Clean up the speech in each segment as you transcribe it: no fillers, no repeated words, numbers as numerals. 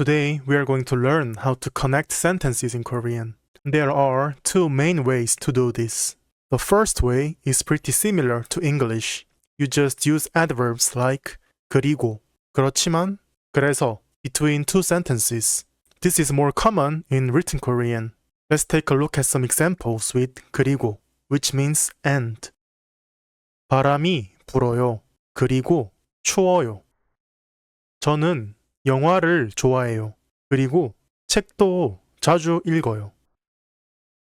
Today, we are going to learn how to connect sentences in Korean. There are two main ways to do this. The first way is pretty similar to English. You just use adverbs like 그리고, 그렇지만, 그래서 between two sentences. This is more common in written Korean. Let's take a look at some examples with 그리고, which means and. 바람이 불어요. 그리고 추워요. 저는 영화를 좋아해요. 그리고 책도 자주 읽어요.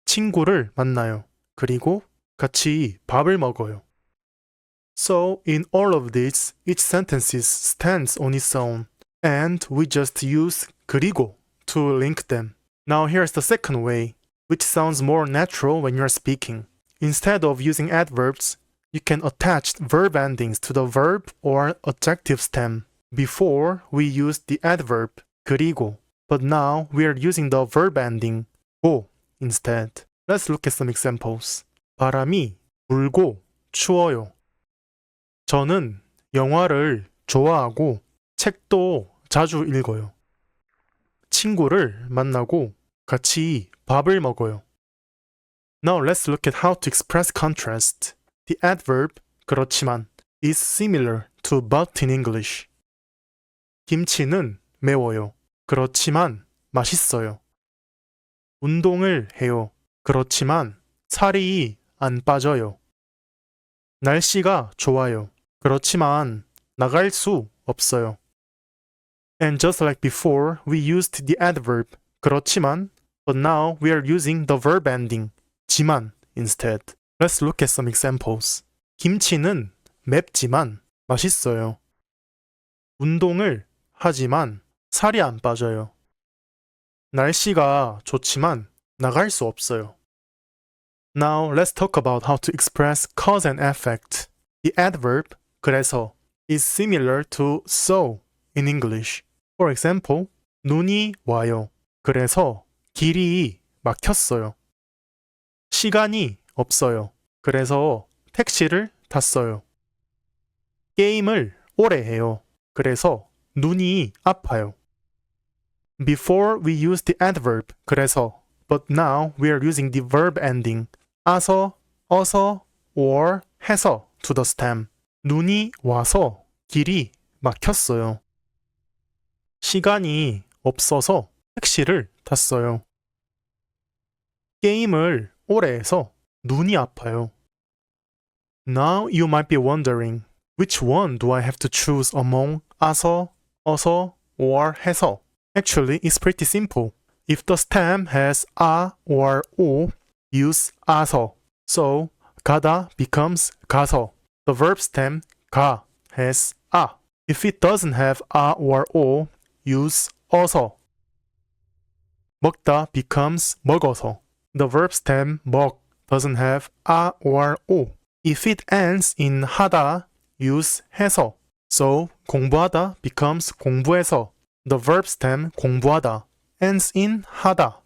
친구를 만나요. 그리고 같이 밥을 먹어요. So, in all of this, each sentence stands on its own, and we just use 그리고 to link them. Now here's the second way, which sounds more natural when you're speaking. Instead of using adverbs, you can attach verb endings to the verb or adjective stem. Before, we used the adverb 그리고, but now we are using the verb ending 고 instead. Let's look at some examples. 바람이 불고 추워요. 저는 영화를 좋아하고 책도 자주 읽어요. 친구를 만나고 같이 밥을 먹어요. Now let's look at how to express contrast. The adverb 그렇지만 is similar to but in English. 김치는 매워요. 그렇지만 맛있어요. 운동을 해요. 그렇지만 살이 안 빠져요. 날씨가 좋아요. 그렇지만 나갈 수 없어요. And just like before, we used the adverb 그렇지만, but now we are using the verb ending 지만 instead. Let's look at some examples. 김치는 맵지만 맛있어요. 운동을 하지만 살이 안 빠져요. 날씨가 좋지만 나갈 수 없어요. Now let's talk about how to express cause and effect. The adverb 그래서 is similar to so in English. For example, 눈이 와요. 그래서 길이 막혔어요. 시간이 없어요. 그래서 택시를 탔어요. 게임을 오래 해요. 그래서 눈이 아파요. Before we used the adverb 그래서, but now we are using the verb ending 아서, 어서, or 해서 to the stem. 눈이 와서 길이 막혔어요. 시간이 없어서 택시를 탔어요. 게임을 오래 해서 눈이 아파요. Now you might be wondering, which one do I have to choose among 아서, 어서, or 해서? Actually, it's pretty simple. If the stem has 아 or 오, use 아서. So, 가다 becomes 가서. The verb stem 가 has 아. If it doesn't have 아 or 오, use 어서. 먹다 becomes 먹어서. The verb stem 먹 doesn't have 아 or 오. If it ends in 하다, use 해서. So, 공부하다 becomes 공부해서. The verb stem 공부하다 ends in 하다.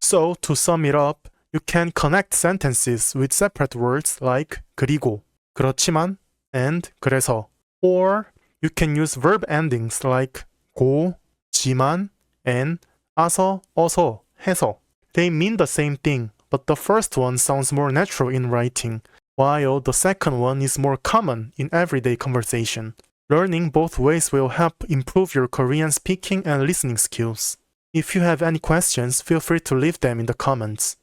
So, to sum it up, you can connect sentences with separate words like 그리고, 그렇지만, and 그래서. Or, you can use verb endings like 고, 지만, and 아서, 어서, 해서. They mean the same thing, but the first one sounds more natural in writing, while the second one is more common in everyday conversation. Learning both ways will help improve your Korean speaking and listening skills. If you have any questions, feel free to leave them in the comments.